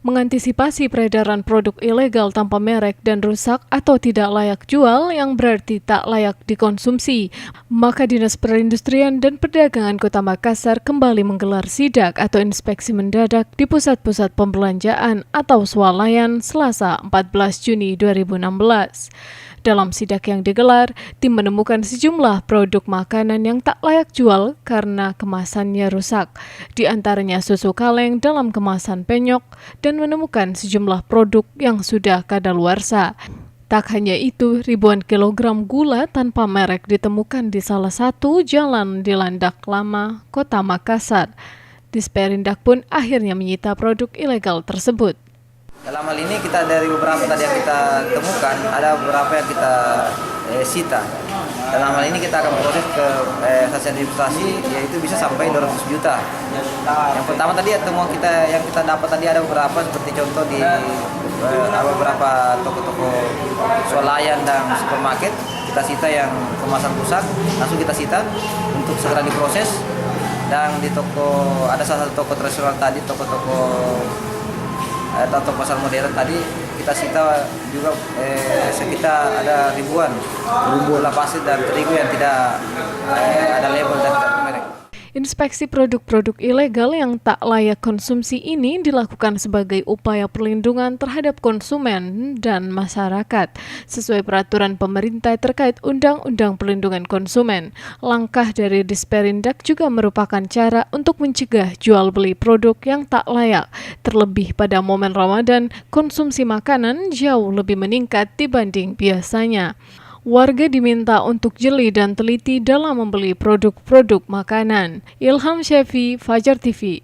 Mengantisipasi peredaran produk ilegal tanpa merek dan rusak atau tidak layak jual yang berarti tak layak dikonsumsi, maka Dinas Perindustrian dan Perdagangan Kota Makassar kembali menggelar sidak atau inspeksi mendadak di pusat-pusat pembelanjaan atau swalayan Selasa 14 Juni 2016. Dalam sidak yang digelar, tim menemukan sejumlah produk makanan yang tak layak jual karena kemasannya rusak, di antaranya susu kaleng dalam kemasan penyok, dan menemukan sejumlah produk yang sudah kadaluarsa. Tak hanya itu, ribuan kilogram gula tanpa merek ditemukan di salah satu jalan di Landak Lama, Kota Makassar. Disperindak pun akhirnya menyita produk ilegal tersebut. Dalam hal ini kita dari beberapa tadi yang kita temukan, ada beberapa yang kita sita. Dalam hal ini kita akan proses ke stasiun administrasi, yaitu bisa sampai 200 juta. Yang pertama tadi temuan kita yang kita dapat tadi ada beberapa, seperti contoh di beberapa toko-toko swalayan dan supermarket, kita sita yang kemasan rusak, langsung kita sita untuk segera diproses. Dan di toko, ada salah satu toko tradisional tadi, toko-toko atau pasar modern tadi kita sita juga sekitar ada ribuan gula pasir dan terigu yang tidak ada label dan tidak bermerek. Inspeksi produk-produk ilegal yang tak layak konsumsi ini dilakukan sebagai upaya perlindungan terhadap konsumen dan masyarakat sesuai peraturan pemerintah terkait Undang-Undang Perlindungan Konsumen. Langkah dari Disperindak juga merupakan cara untuk mencegah jual beli produk yang tak layak. Terlebih pada momen Ramadan, konsumsi makanan jauh lebih meningkat dibanding biasanya. Warga diminta untuk jeli dan teliti dalam membeli produk-produk makanan. Ilham Syafi, Fajar TV.